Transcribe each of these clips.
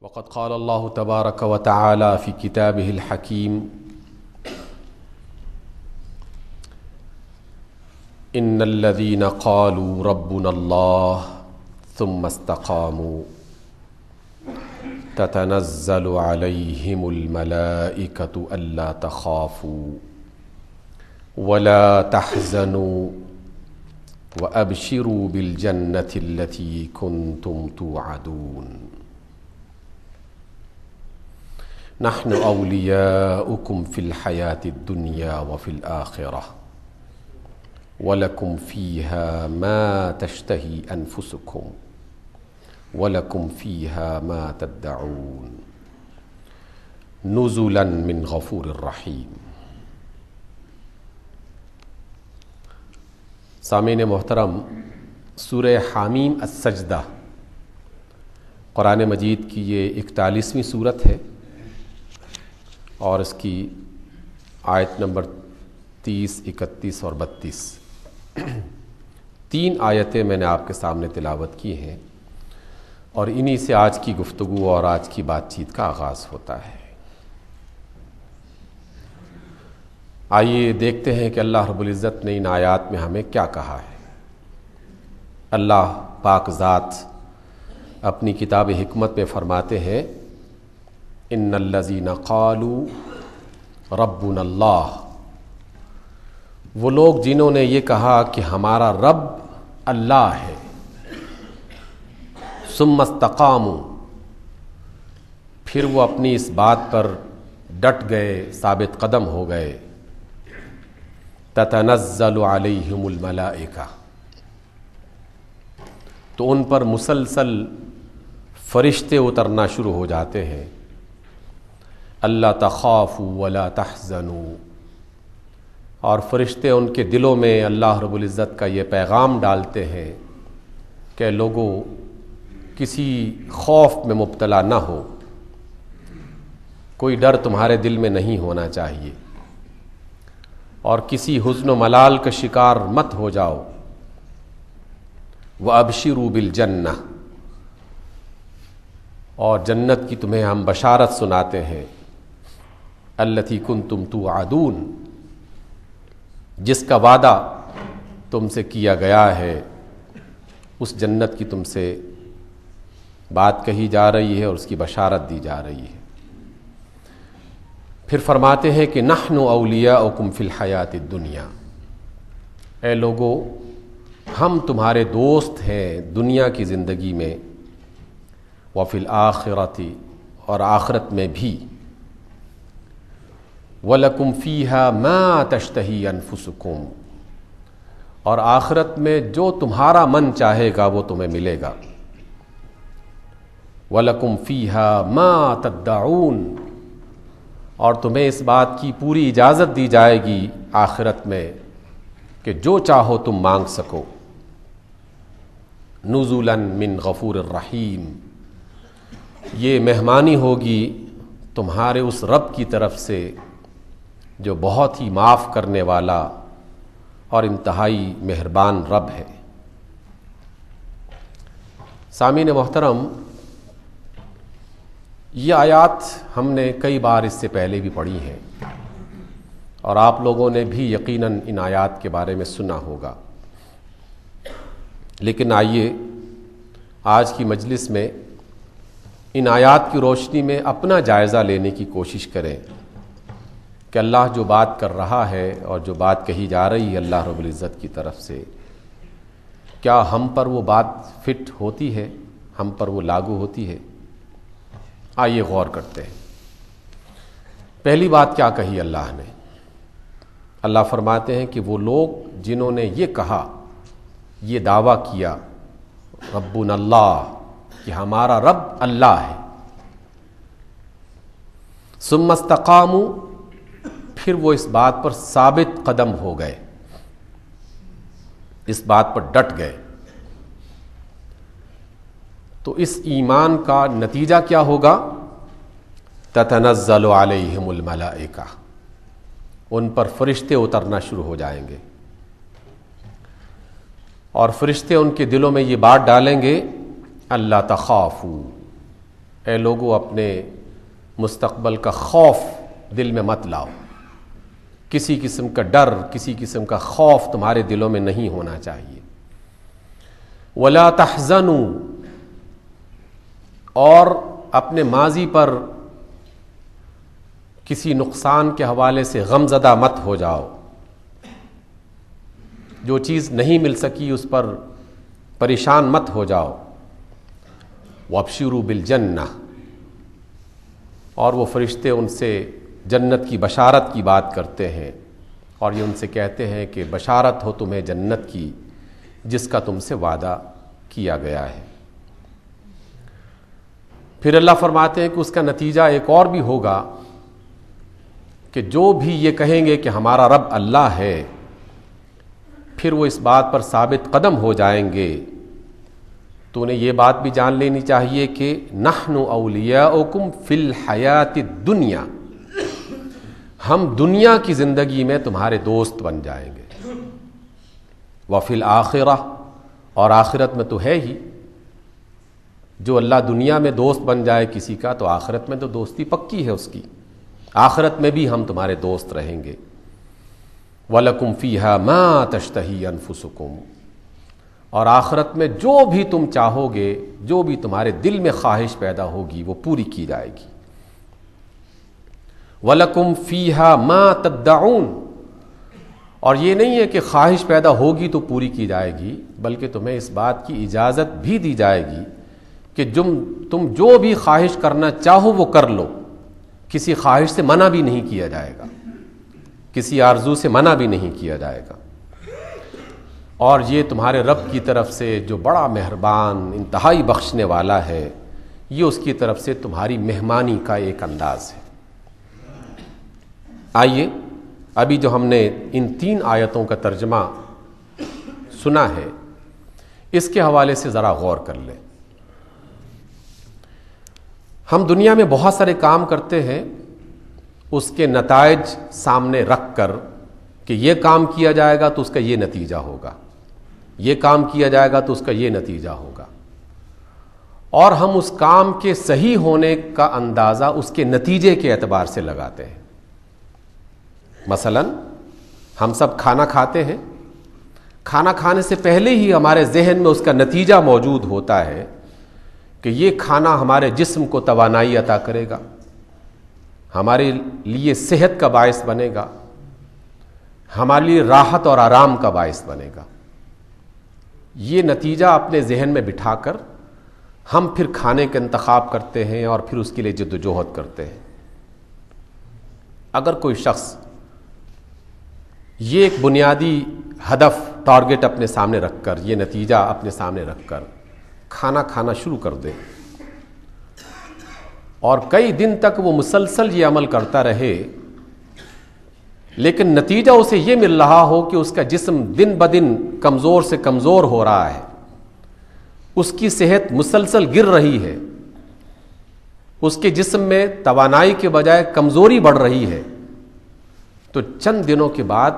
وقد قال الله تبارك وتعالى في كتابه الحكيم إن الذين قالوا ربنا الله ثم استقاموا تتنزل عليهم الملائكة ألا تخافوا ولا تحزنوا وأبشروا بالجنة التي كنتم توعدون نحن أولياؤكم في الحياة الدنيا وفي الآخرة ولكم فيها ما تشتهي أنفسكم ولكم فيها ما تدعون نزلا من غفور رحیم۔ سامعین محترم، سورہ حامیم السجدہ قرآن مجید کی یہ 41ویں سورت ہے اور اس کی آیت نمبر 30، 31 اور 32 تین آیتیں میں نے آپ کے سامنے تلاوت کی ہیں اور انہی سے آج کی گفتگو اور آج کی بات چیت کا آغاز ہوتا ہے۔ آئیے دیکھتے ہیں کہ اللہ رب العزت نے ان آیات میں ہمیں کیا کہا ہے۔ اللہ پاک ذات اپنی کتاب حکمت میں فرماتے ہیں ان الذین قالوا ربنا اللہ، وہ لوگ جنہوں نے یہ کہا کہ ہمارا رب اللہ ہے، ثم استقاموا، پھر وہ اپنی اس بات پر ڈٹ گئے، ثابت قدم ہو گئے، تتنزل علیہم الملائکہ، تو ان پر مسلسل فرشتے اترنا شروع ہو جاتے ہیں، اللہ تخافوا ولا تحزنوا، اور فرشتے ان کے دلوں میں اللہ رب العزت کا یہ پیغام ڈالتے ہیں کہ لوگوں کسی خوف میں مبتلا نہ ہو، کوئی ڈر تمہارے دل میں نہیں ہونا چاہیے اور کسی حزن و ملال کا شکار مت ہو جاؤ، وَأَبْشِرُوا بِالْجَنَّةِ، اور جنت کی تمہیں ہم بشارت سناتے ہیں، الَّتِي كُنْتُمْ تُوعَدُونَ، جس کا وعدہ تم سے کیا گیا ہے، اس جنت کی تم سے بات کہی جا رہی ہے اور اس کی بشارت دی جا رہی ہے۔ پھر فرماتے ہیں کہ نحن اولیاؤکم فی الحیات الدنیا، اے لوگو ہم تمہارے دوست ہیں دنیا کی زندگی میں، وفی الآخرۃ، اور آخرت میں بھی، وَلَكُمْ فِيهَا مَا تَشْتَهِي أَنفُسُكُمْ، اور آخرت میں جو تمہارا من چاہے گا وہ تمہیں ملے گا، وَلَكُمْ فِيهَا مَا تَدَّعُونَ، اور تمہیں اس بات کی پوری اجازت دی جائے گی آخرت میں کہ جو چاہو تم مانگ سکو، نزلا من غفور الرحیم، یہ مہمانی ہوگی تمہارے اس رب کی طرف سے جو بہت ہی معاف کرنے والا اور انتہائی مہربان رب ہے۔ سامعین محترم، یہ آیات ہم نے کئی بار اس سے پہلے بھی پڑھی ہیں اور آپ لوگوں نے بھی یقیناً ان آیات کے بارے میں سنا ہوگا، لیکن آئیے آج کی مجلس میں ان آیات کی روشنی میں اپنا جائزہ لینے کی کوشش کریں کہ اللہ جو بات کر رہا ہے اور جو بات کہی جا رہی ہے اللہ رب العزت کی طرف سے، کیا ہم پر وہ بات فٹ ہوتی ہے، ہم پر وہ لاگو ہوتی ہے؟ آئیے غور کرتے ہیں۔ پہلی بات کیا کہی اللہ نے؟ اللہ فرماتے ہیں کہ وہ لوگ جنہوں نے یہ کہا، یہ دعویٰ کیا، ربنا اللہ، کہ ہمارا رب اللہ ہے، ثم استقاموا، پھر وہ اس بات پر ثابت قدم ہو گئے، اس بات پر ڈٹ گئے، تو اس ایمان کا نتیجہ کیا ہوگا؟ تتنزل علیہم الملائکہ، ان پر فرشتے اترنا شروع ہو جائیں گے اور فرشتے ان کے دلوں میں یہ بات ڈالیں گے، اللہ تخافوا، اے لوگو اپنے مستقبل کا خوف دل میں مت لاؤ، کسی قسم کا ڈر، کسی قسم کا خوف تمہارے دلوں میں نہیں ہونا چاہیے۔ ولا تحزنوا، اور اپنے ماضی پر کسی نقصان کے حوالے سے غم زدہ مت ہو جاؤ، جو چیز نہیں مل سکی اس پر پریشان مت ہو جاؤ۔ وابشروا بالجنہ، اور وہ فرشتے ان سے جنت کی بشارت کی بات کرتے ہیں، اور یہ ان سے کہتے ہیں کہ بشارت ہو تمہیں جنت کی جس کا تم سے وعدہ کیا گیا ہے۔ پھر اللہ فرماتے ہیں کہ اس کا نتیجہ ایک اور بھی ہوگا کہ جو بھی یہ کہیں گے کہ ہمارا رب اللہ ہے، پھر وہ اس بات پر ثابت قدم ہو جائیں گے۔ تو انہیں یہ بات بھی جان لینی چاہیے کہ نحن اولیاؤکم فی الحیات الدنیا، ہم دنیا کی زندگی میں تمہارے دوست بن جائیں گے۔ وفی الآخرہ، اور آخرت میں تو ہے ہی، جو اللہ دنیا میں دوست بن جائے کسی کا تو آخرت میں تو دوستی پکی ہے اس کی، آخرت میں بھی ہم تمہارے دوست رہیں گے۔ وَلَكُمْ فِيهَا مَا تَشْتَهِي أَنفُسُكُمْ، اور آخرت میں جو بھی تم چاہو گے، جو بھی تمہارے دل میں خواہش پیدا ہوگی وہ پوری کی جائے گی۔ وَلَكُمْ فِيهَا مَا تَدَّعُونَ، اور یہ نہیں ہے کہ خواہش پیدا ہوگی تو پوری کی جائے گی، بلکہ تمہیں اس بات کی اجازت بھی دی جائے گی کہ تم جو بھی خواہش کرنا چاہو وہ کر لو، کسی خواہش سے منع بھی نہیں کیا جائے گا، کسی آرزو سے منع بھی نہیں کیا جائے گا۔ اور یہ تمہارے رب کی طرف سے جو بڑا مہربان، انتہائی بخشنے والا ہے، یہ اس کی طرف سے تمہاری مہمانی کا ایک انداز ہے۔ آئیے ابھی جو ہم نے ان 3 آیتوں کا ترجمہ سنا ہے، اس کے حوالے سے ذرا غور کر لیں۔ ہم دنیا میں بہت سارے کام کرتے ہیں اس کے نتائج سامنے رکھ کر کہ یہ کام کیا جائے گا تو اس کا یہ نتیجہ ہوگا، یہ کام کیا جائے گا تو اس کا یہ نتیجہ ہوگا، اور ہم اس کام کے صحیح ہونے کا اندازہ اس کے نتیجے کے اعتبار سے لگاتے ہیں۔ مثلا ہم سب کھانا کھاتے ہیں، کھانا کھانے سے پہلے ہی ہمارے ذہن میں اس کا نتیجہ موجود ہوتا ہے کہ یہ کھانا ہمارے جسم کو توانائی عطا کرے گا، ہمارے لیے صحت کا باعث بنے گا، ہمارے لیے راحت اور آرام کا باعث بنے گا۔ یہ نتیجہ اپنے ذہن میں بٹھا کر ہم پھر کھانے کا انتخاب کرتے ہیں اور پھر اس کے لیے جد و جہد کرتے ہیں۔ اگر کوئی شخص یہ ایک بنیادی ہدف، ٹارگٹ اپنے سامنے رکھ کر، یہ نتیجہ اپنے سامنے رکھ کر کھانا کھانا شروع کر دے اور کئی دن تک وہ مسلسل یہ عمل کرتا رہے، لیکن نتیجہ اسے یہ مل رہا ہو کہ اس کا جسم دن بدن کمزور سے کمزور ہو رہا ہے، اس کی صحت مسلسل گر رہی ہے، اس کے جسم میں توانائی کے بجائے کمزوری بڑھ رہی ہے، تو چند دنوں کے بعد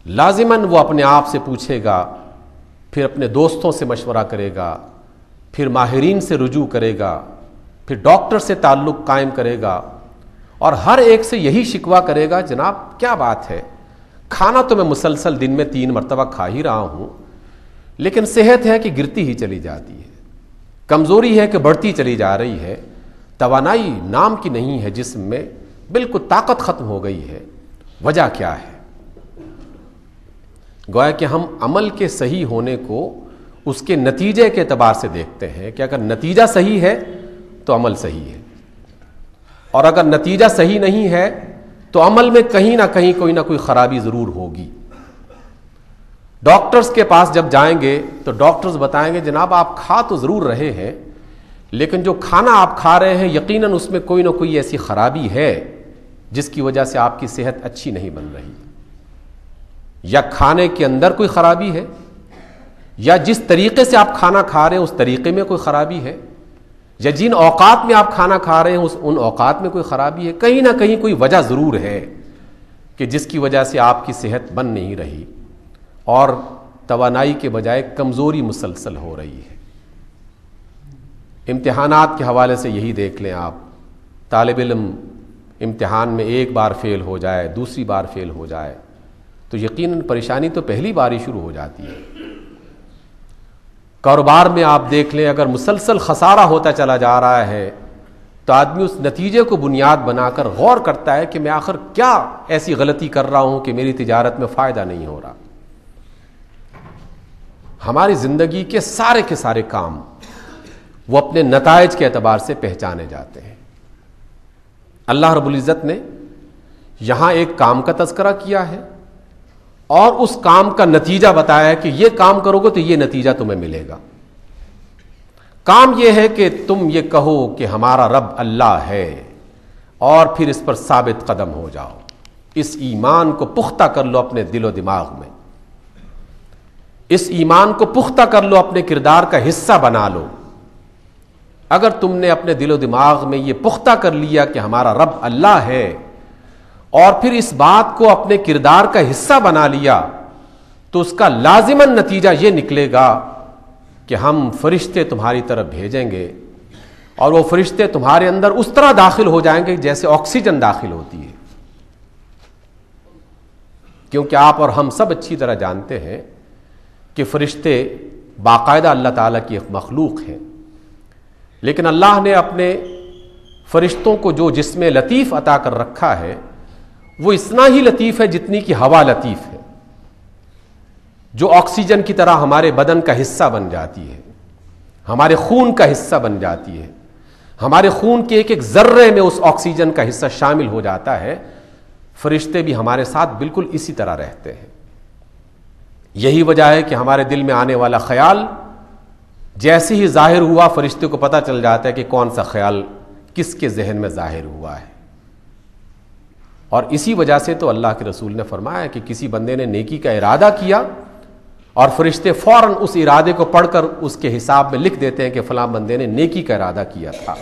لازماً وہ اپنے آپ سے پوچھے گا، پھر اپنے دوستوں سے مشورہ کرے گا، پھر ماہرین سے رجوع کرے گا، پھر ڈاکٹر سے تعلق قائم کرے گا، اور ہر ایک سے یہی شکوہ کرے گا، جناب کیا بات ہے، کھانا تو میں مسلسل دن میں 3 مرتبہ کھا ہی رہا ہوں، لیکن صحت ہے کہ گرتی ہی چلی جاتی ہے، کمزوری ہے کہ بڑھتی چلی جا رہی ہے، توانائی نام کی نہیں ہے جسم میں، بالکل طاقت ختم ہو گئی ہے، وجہ کیا ہے؟ گویا کہ ہم عمل کے صحیح ہونے کو اس کے نتیجے کے اعتبار سے دیکھتے ہیں کہ اگر نتیجہ صحیح ہے تو عمل صحیح ہے، اور اگر نتیجہ صحیح نہیں ہے تو عمل میں کہیں نہ کہیں کوئی نہ کوئی خرابی ضرور ہوگی۔ ڈاکٹرز کے پاس جب جائیں گے تو ڈاکٹرز بتائیں گے جناب آپ کھا تو ضرور رہے ہیں، لیکن جو کھانا آپ کھا رہے ہیں یقیناً اس میں کوئی نہ کوئی ایسی خرابی ہے جس کی وجہ سے آپ کی صحت اچھی نہیں بن رہی، یا کھانے کے اندر کوئی خرابی ہے، یا جس طریقے سے آپ کھانا کھا رہے ہیں اس طریقے میں کوئی خرابی ہے، یا جن اوقات میں آپ کھانا کھا رہے ہیں ان اوقات میں کوئی خرابی ہے، کہیں نہ کہیں کوئی وجہ ضرور ہے کہ جس کی وجہ سے آپ کی صحت بن نہیں رہی اور توانائی کے بجائے کمزوری مسلسل ہو رہی ہے۔ امتحانات کے حوالے سے یہی دیکھ لیں آپ، طالب علم امتحان میں ایک بار فیل ہو جائے، دوسری بار فیل ہو جائے تو یقیناً پریشانی تو پہلی بار ہی شروع ہو جاتی ہے۔ کاروبار میں آپ دیکھ لیں، اگر مسلسل خسارہ ہوتا چلا جا رہا ہے تو آدمی اس نتیجے کو بنیاد بنا کر غور کرتا ہے کہ میں آخر کیا ایسی غلطی کر رہا ہوں کہ میری تجارت میں فائدہ نہیں ہو رہا۔ ہماری زندگی کے سارے کام وہ اپنے نتائج کے اعتبار سے پہچانے جاتے ہیں۔ اللہ رب العزت نے یہاں ایک کام کا تذکرہ کیا ہے اور اس کام کا نتیجہ بتایا ہے کہ یہ کام کرو گے تو یہ نتیجہ تمہیں ملے گا۔ کام یہ ہے کہ تم یہ کہو کہ ہمارا رب اللہ ہے اور پھر اس پر ثابت قدم ہو جاؤ، اس ایمان کو پختہ کر لو اپنے دل و دماغ میں، اس ایمان کو پختہ کر لو، اپنے کردار کا حصہ بنا لو۔ اگر تم نے اپنے دل و دماغ میں یہ پختہ کر لیا کہ ہمارا رب اللہ ہے اور پھر اس بات کو اپنے کردار کا حصہ بنا لیا تو اس کا لازماً نتیجہ یہ نکلے گا کہ ہم فرشتے تمہاری طرف بھیجیں گے اور وہ فرشتے تمہارے اندر اس طرح داخل ہو جائیں گے جیسے آکسیجن داخل ہوتی ہے، کیونکہ آپ اور ہم سب اچھی طرح جانتے ہیں کہ فرشتے باقاعدہ اللہ تعالیٰ کی ایک مخلوق ہیں، لیکن اللہ نے اپنے فرشتوں کو جو جسم لطیف عطا کر رکھا ہے وہ اتنا ہی لطیف ہے جتنی کہ ہوا لطیف ہے، جو آکسیجن کی طرح ہمارے بدن کا حصہ بن جاتی ہے، ہمارے خون کا حصہ بن جاتی ہے، ہمارے خون کے ایک ذرے میں اس آکسیجن کا حصہ شامل ہو جاتا ہے۔ فرشتے بھی ہمارے ساتھ بالکل اسی طرح رہتے ہیں۔ یہی وجہ ہے کہ ہمارے دل میں آنے والا خیال جیسے ہی ظاہر ہوا فرشتے کو پتہ چل جاتا ہے کہ کون سا خیال کس کے ذہن میں ظاہر ہوا ہے۔ اور اسی وجہ سے تو اللہ کے رسول نے فرمایا کہ کسی بندے نے نیکی کا ارادہ کیا اور فرشتے فوراً اس ارادے کو پڑھ کر اس کے حساب میں لکھ دیتے ہیں کہ فلاں بندے نے نیکی کا ارادہ کیا تھا۔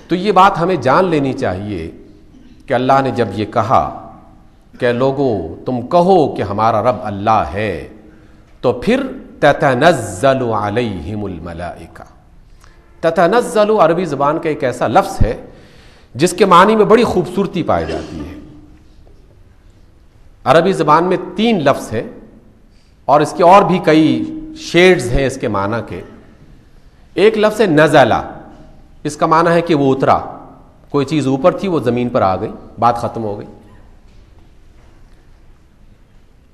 تو یہ بات ہمیں جان لینی چاہیے کہ اللہ نے جب یہ کہا کہ لوگوں تم کہو کہ ہمارا رب اللہ ہے، تو پھر تتنزل علیہم الملائکہ۔ تتنزل عربی زبان کا ایک ایسا لفظ ہے جس کے معنی میں بڑی خوبصورتی پائی جاتی ہے۔ عربی زبان میں 3 لفظ ہیں اور اس کے اور بھی کئی شیڈز ہیں اس کے معنی کے۔ ایک لفظ ہے نزلہ، اس کا معنی ہے کہ وہ اترا، کوئی چیز اوپر تھی وہ زمین پر آ گئی، بات ختم ہو گئی۔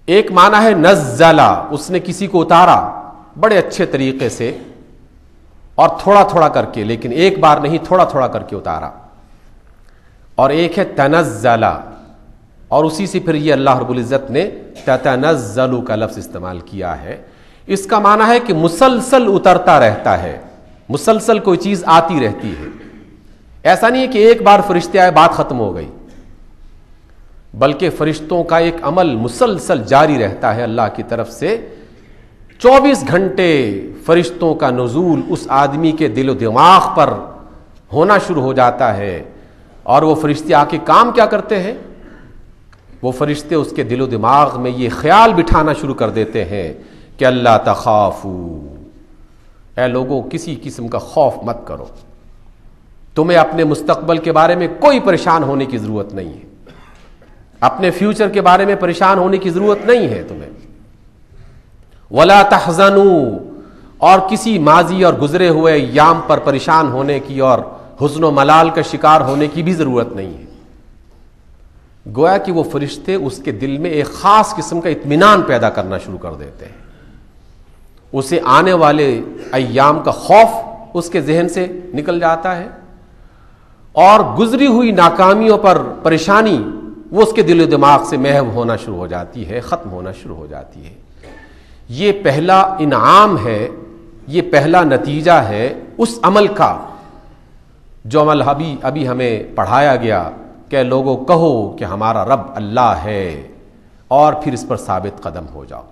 ایک معنی ہے نزلہ، اس نے کسی کو اتارا بڑے اچھے طریقے سے اور تھوڑا تھوڑا کر کے، لیکن ایک بار نہیں تھوڑا تھوڑا کر کے اتارا۔ اور ایک ہے تنزلہ، اور اسی سے پھر یہ اللہ رب العزت نے تتنزل کا لفظ استعمال کیا ہے۔ اس کا معنی ہے کہ مسلسل اترتا رہتا ہے، مسلسل کوئی چیز آتی رہتی ہے۔ ایسا نہیں ہے کہ ایک بار فرشتے آئے بات ختم ہو گئی، بلکہ فرشتوں کا ایک عمل مسلسل جاری رہتا ہے اللہ کی طرف سے۔ 24 گھنٹے فرشتوں کا نزول اس آدمی کے دل و دماغ پر ہونا شروع ہو جاتا ہے، اور وہ فرشتے آ کے کام کیا کرتے ہیں؟ وہ فرشتے اس کے دل و دماغ میں یہ خیال بٹھانا شروع کر دیتے ہیں کہ اللہ تخافو، اے لوگوں کسی قسم کا خوف مت کرو، تمہیں اپنے مستقبل کے بارے میں کوئی پریشان ہونے کی ضرورت نہیں ہے، اپنے فیوچر کے بارے میں پریشان ہونے کی ضرورت نہیں ہے تمہیں۔ ولا تحزنوا، اور کسی ماضی اور گزرے ہوئے ایام پر پریشان ہونے کی اور حزن و ملال کا شکار ہونے کی بھی ضرورت نہیں ہے۔ گویا کہ وہ فرشتے اس کے دل میں ایک خاص قسم کا اطمینان پیدا کرنا شروع کر دیتے ہیں، اسے آنے والے ایام کا خوف اس کے ذہن سے نکل جاتا ہے، اور گزری ہوئی ناکامیوں پر پریشانی وہ اس کے دل و دماغ سے محو ہونا شروع ہو جاتی ہے، ختم ہونا شروع ہو جاتی ہے۔ یہ پہلا انعام ہے، یہ پہلا نتیجہ ہے اس عمل کا جو عمل ابھی ہمیں پڑھایا گیا کہ لوگوں کہو کہ ہمارا رب اللہ ہے اور پھر اس پر ثابت قدم ہو جاؤ۔